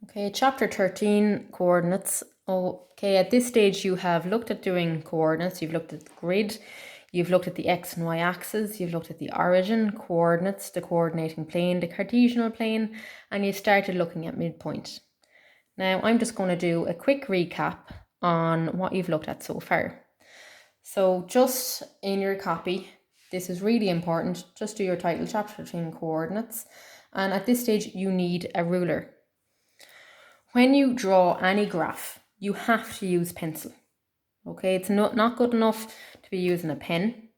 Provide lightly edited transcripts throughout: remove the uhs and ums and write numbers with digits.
Okay, chapter 13, coordinates. Okay, at this stage you have looked at doing coordinates, you've looked at the grid, you've looked at the x and y axes, you've looked at the origin, coordinates, the coordinating plane, the Cartesian plane, and you started looking at midpoint. Now I'm just going to do a quick recap on what you've looked at so far. So just in your copy, this is really important, just do your title, chapter 13, coordinates, and at this stage you need a ruler. When you draw any graph, you have to use pencil. Okay, it's not good enough to be using a pen.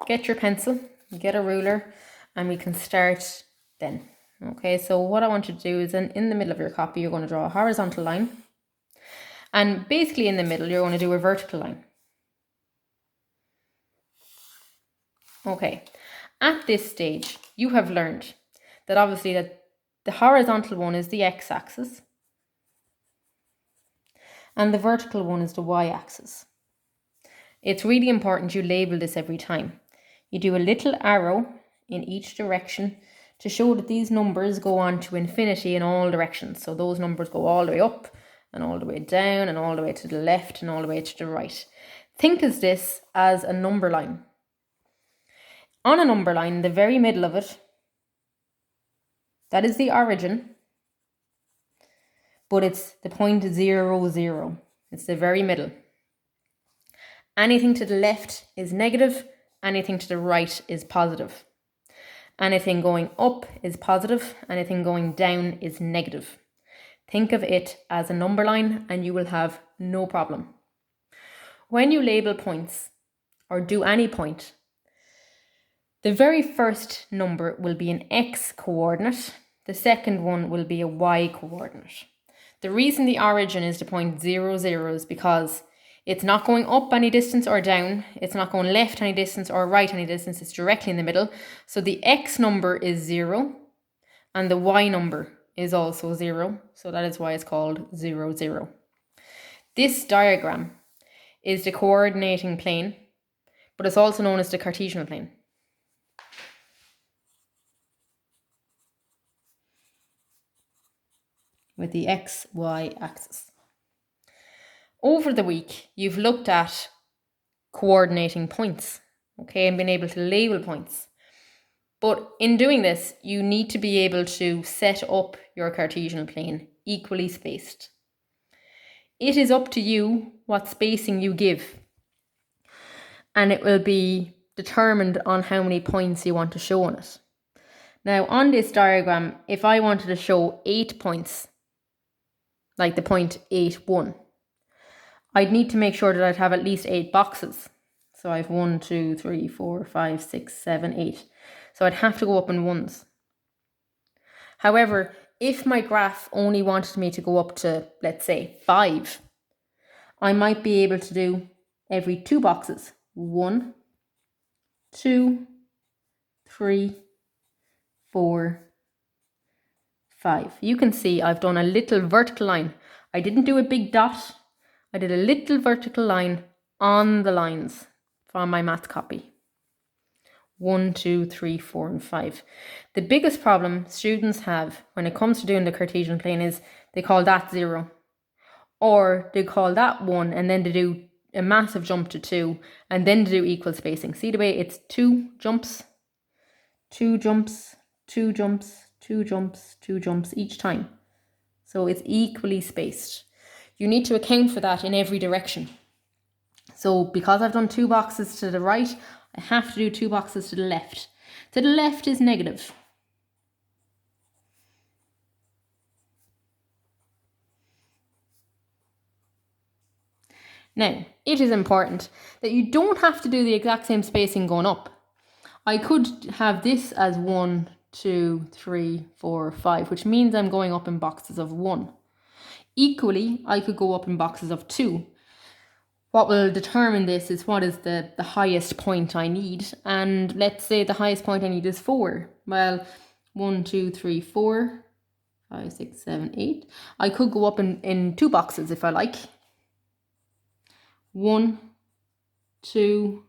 Get your pencil, get a ruler, and we can start then. Okay, so what I want you to do is in the middle of your copy, you're going to draw a horizontal line. And basically in the middle, you're going to do a vertical line. Okay, at this stage, you have learned that obviously that the horizontal one is the x-axis and the vertical one is the y-axis. It's really important you label this every time. You do a little arrow in each direction to show that these numbers go on to infinity in all directions. So those numbers go all the way up and all the way down and all the way to the left and all the way to the right. Think of this as a number line. On a number line, the very middle of it, that is the origin, but it's the point 0, 0. It's the very middle. Anything to the left is negative, anything to the right is positive. Anything going up is positive, anything going down is negative. Think of it as a number line and you will have no problem. When you label points or do any point, the very first number will be an x coordinate, the second one will be a y coordinate. The reason the origin is the point 0, 0 is because it's not going up any distance or down, it's not going left any distance or right any distance, it's directly in the middle. So the x number is 0 and the y number is also 0. So that is why it's called 0, 0. This diagram is the coordinating plane, but it's also known as the Cartesian plane. With the x, y axis. Over the week, you've looked at coordinating points, okay, and been able to label points. But in doing this, you need to be able to set up your Cartesian plane equally spaced. It is up to you what spacing you give, and it will be determined on how many points you want to show on it. Now, on this diagram, if I wanted to show 8 points, like the point 8, 1, I'd need to make sure that I'd have at least 8 boxes. So I have 1, 2, 3, 4, 5, 6, 7, 8. So I'd have to go up in ones. However, if my graph only wanted me to go up to, let's say, 5, I might be able to do every 2 boxes. 1, 2, 3, 4, 5. You can see I've done a little vertical line. I didn't do a big dot. I did a little vertical line on the lines from my math copy. 1, 2, 3, 4, and 5. The biggest problem students have when it comes to doing the Cartesian plane is they call that 0. Or they call that 1 and then they do a massive jump to 2 and then they do equal spacing. See the way it's 2 jumps, 2 jumps, 2 jumps, 2 jumps, 2 jumps each time. So it's equally spaced. You need to account for that in every direction. So because I've done 2 boxes to the right, I have to do 2 boxes to the left. To the left is negative. Now, it is important that you don't have to do the exact same spacing going up. I could have this as 1, 2, 3, 4, 5, which means I'm going up in boxes of 1. Equally, I could go up in boxes of 2. What will determine this is what is the highest point I need. And let's say the highest point I need is 4. Well, 1, 2, 3, 4, 5, 6, 7, 8. I could go up in 2 boxes if I like. 1, 2,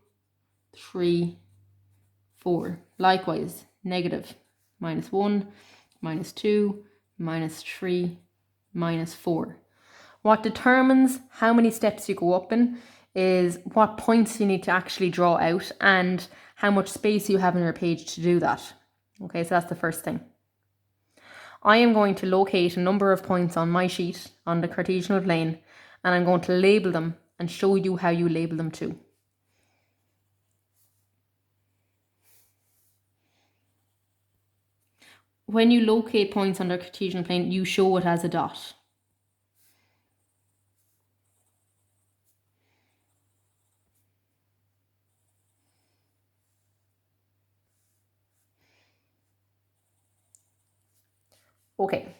3, 4. Likewise, negative. -1, -2, minus 3, minus 4. What determines how many steps you go up in is what points you need to actually draw out and how much space you have on your page to do that. Okay, so that's the first thing. I am going to locate a number of points on my sheet on the Cartesian plane, and I'm going to label them and show you how you label them too. When you locate points on the Cartesian plane, you show it as a dot. Okay,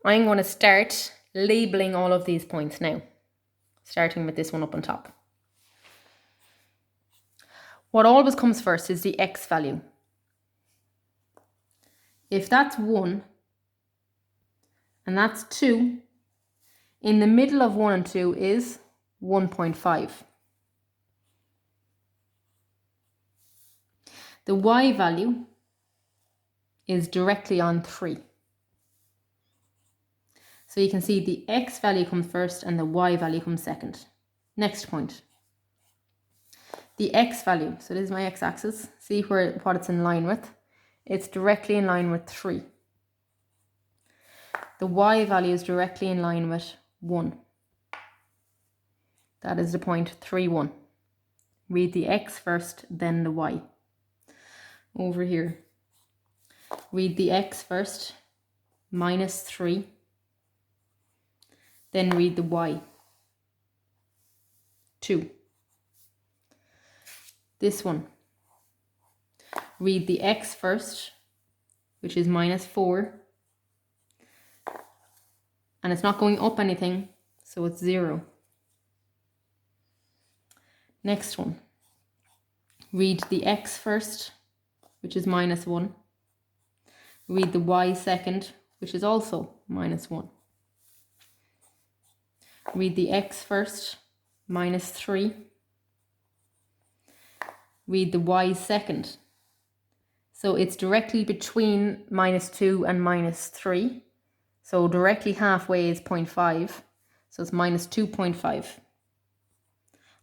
I'm going to start labeling all of these points now, starting with this one up on top. What always comes first is the x value. If that's 1 and that's 2, in the middle of 1 and 2 is 1.5. The y value is directly on 3. So you can see the x value comes first and the y value comes second. Next point. The x value, so this is my x-axis, see what it's in line with. It's directly in line with 3. The y value is directly in line with 1. That is the point 3, 1. Read the x first, then the y. Over here, read the x first, minus 3. Then read the y, 2. This one, read the x first, which is minus 4. And it's not going up anything, so it's 0. Next one, read the x first, which is minus 1. Read the y second, which is also minus 1. Read the x first, minus 3. Read the y second. So it's directly between minus 2 and minus 3. So directly halfway is 0.5. So it's minus 2.5.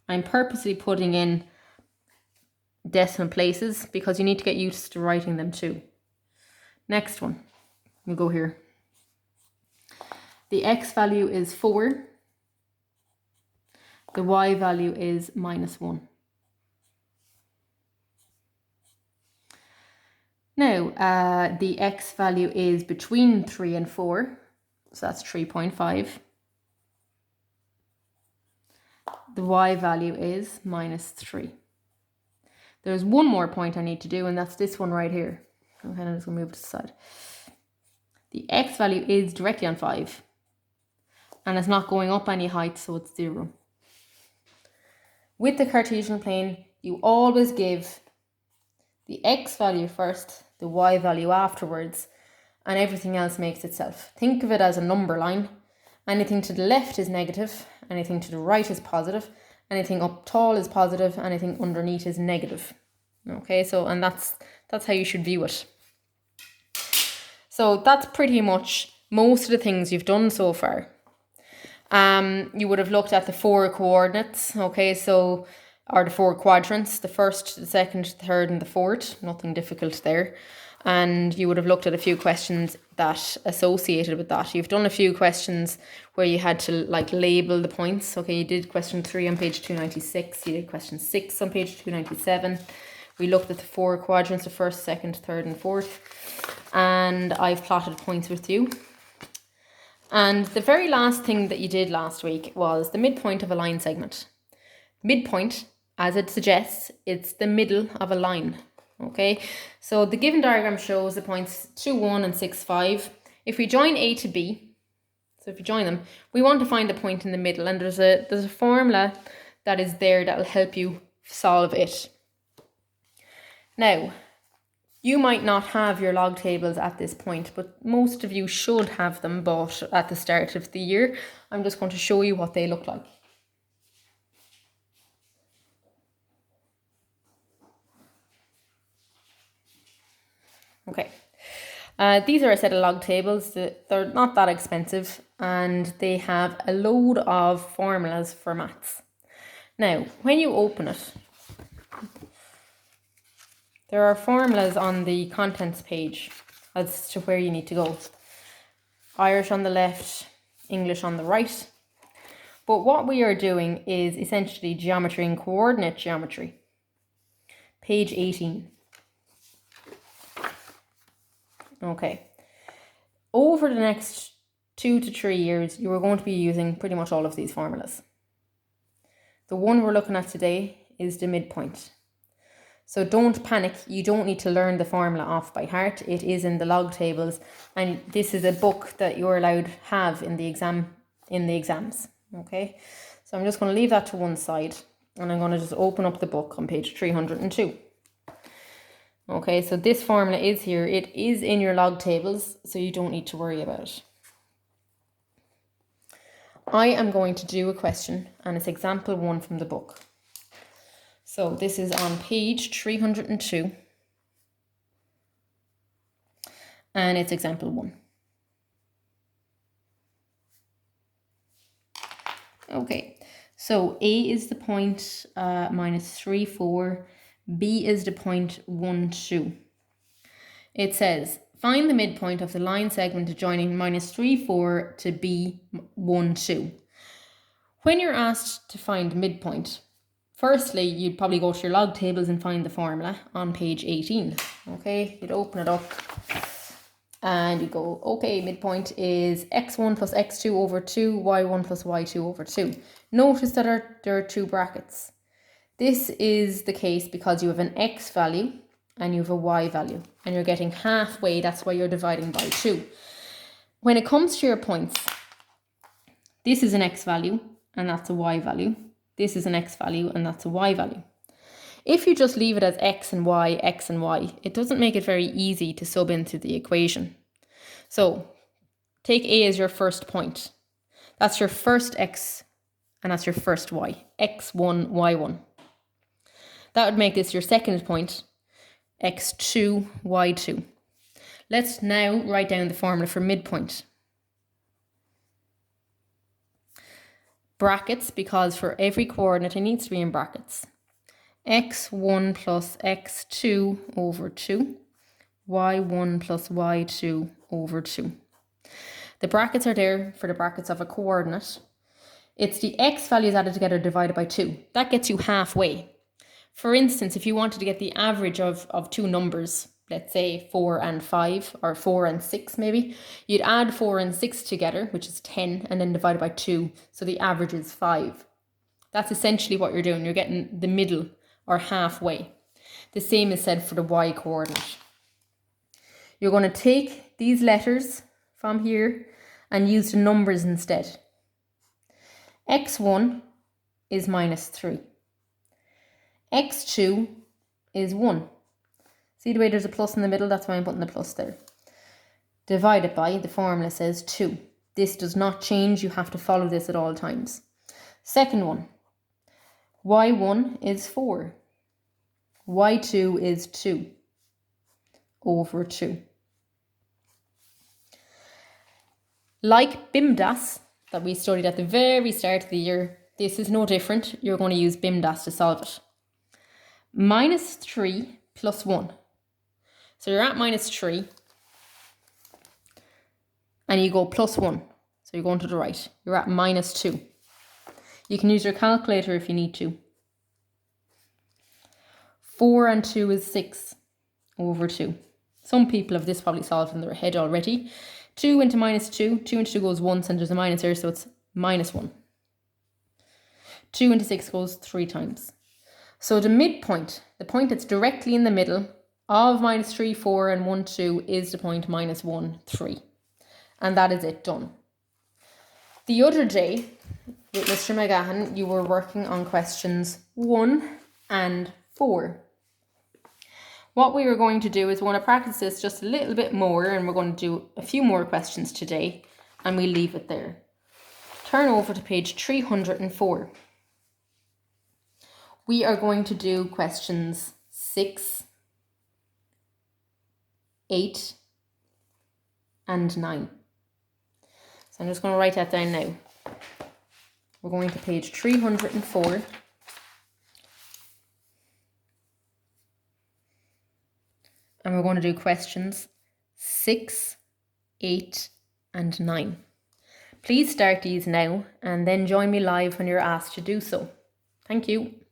I'm purposely putting in decimal places because you need to get used to writing them too. Next one, we'll go here. The x value is 4. The y value is minus 1. Now, the x value is between 3 and 4, so that's 3.5. The y value is minus 3. There's one more point I need to do, and that's this one right here. Okay, I'm just going to move it to the side. The x value is directly on 5, and it's not going up any height, so it's 0. With the Cartesian plane, you always give the x value first, the y value afterwards, and everything else makes itself. Think of it as a number line. Anything to the left is negative, anything to the right is positive, anything up tall is positive, anything underneath is negative. Okay, so and that's how you should view it. So that's pretty much most of the things you've done so far. You would have looked at the 4 coordinates, okay, so, or the 4 quadrants, the first, the second, the third and the fourth, nothing difficult there. And you would have looked at a few questions that associated with that. You've done a few questions where you had to like label the points. Okay, you did question 3 on page 296, you did question 6 on page 297. We looked at the 4 quadrants, the first, second, third and fourth. And I've plotted points with you. And the very last thing that you did last week was the midpoint of a line segment. Midpoint, as it suggests, it's the middle of a line. Okay, so the given diagram shows the points 2, 1 and 6, 5. If we join A to B, so if you join them, we want to find the point in the middle, and there's a formula that is there that will help you solve it. Now, you might not have your log tables at this point, but most of you should have them bought at the start of the year. I'm just going to show you what they look like. Okay, These are a set of log tables. They're not that expensive and they have a load of formulas for maths. Now, when you open it, there are formulas on the contents page as to where you need to go. Irish on the left, English on the right. But what we are doing is essentially geometry and coordinate geometry. Page 18. Okay. Over the next 2 to 3 years, you are going to be using pretty much all of these formulas. The one we're looking at today is the midpoint. So don't panic, you don't need to learn the formula off by heart. It is in the log tables, and this is a book that you're allowed to have in the exams. Okay, so I'm just going to leave that to one side and I'm going to just open up the book on page 302. Okay, so this formula is here. It is in your log tables, so you don't need to worry about it. I am going to do a question, and it's example 1 from the book. So this is on page 302, and it's example 1. Okay, so A is the point minus 3, 4. B is the point 1, 2. It says, find the midpoint of the line segment adjoining minus 3, 4 to B, 1, 2. When you're asked to find midpoint, firstly, you'd probably go to your log tables and find the formula on page 18. Okay, you'd open it up and you go, okay, midpoint is x1 plus x2 over 2, y1 plus y2 over 2. Notice that there are 2 brackets. This is the case because you have an x value and you have a y value, and you're getting halfway. That's why you're dividing by 2. When it comes to your points, this is an x value and that's a y value. This is an x value and that's a y value. If you just leave it as x and y, it doesn't make it very easy to sub into the equation. So take A as your first point. That's your first x and that's your first y. x1, y1. That would make this your second point, x2, y2. Let's now write down the formula for midpoint. Brackets, because for every coordinate it needs to be in brackets. x1 plus x2 over 2, y1 plus y2 over 2. The brackets are there for the brackets of a coordinate. It's the x values added together divided by 2. That gets you halfway. For instance, if you wanted to get the average of 2 numbers, let's say 4 and 5, or 4 and 6 maybe, you'd add 4 and 6 together, which is 10, and then divide by 2, so the average is 5. That's essentially what you're doing. You're getting the middle or halfway. The same is said for the y coordinate. You're going to take these letters from here and use the numbers instead. x1 is minus 3. x2 is 1. See the way there's a plus in the middle? That's why I'm putting the plus there. Divided by, the formula says 2. This does not change. You have to follow this at all times. Second one. y1 is 4. y2 is 2 over 2. Like BIMDAS that we studied at the very start of the year, this is no different. You're going to use BIMDAS to solve it. Minus 3 plus 1. So you're at minus 3 and you go plus 1. So you're going to the right. You're at minus 2. You can use your calculator if you need to. 4 and 2 is 6 over 2. Some people have this probably solved in their head already. 2 into minus 2. 2 into 2 goes once and there's a minus here, so it's minus 1. 2 into 6 goes 3 times. So the midpoint, the point that's directly in the middle of minus 3, 4 and 1, 2 is the point minus 1, 3. And that is it, done. The other day with Mr. McGahan, you were working on questions 1 and 4. What we are going to do is we want to practice this just a little bit more, and we're going to do a few more questions today, and we'll leave it there. Turn over to page 304. We are going to do questions 6, 8, and 9. So I'm just going to write that down now. We're going to page 304. And we're going to do questions 6, 8, and 9. Please start these now and then join me live when you're asked to do so. Thank you.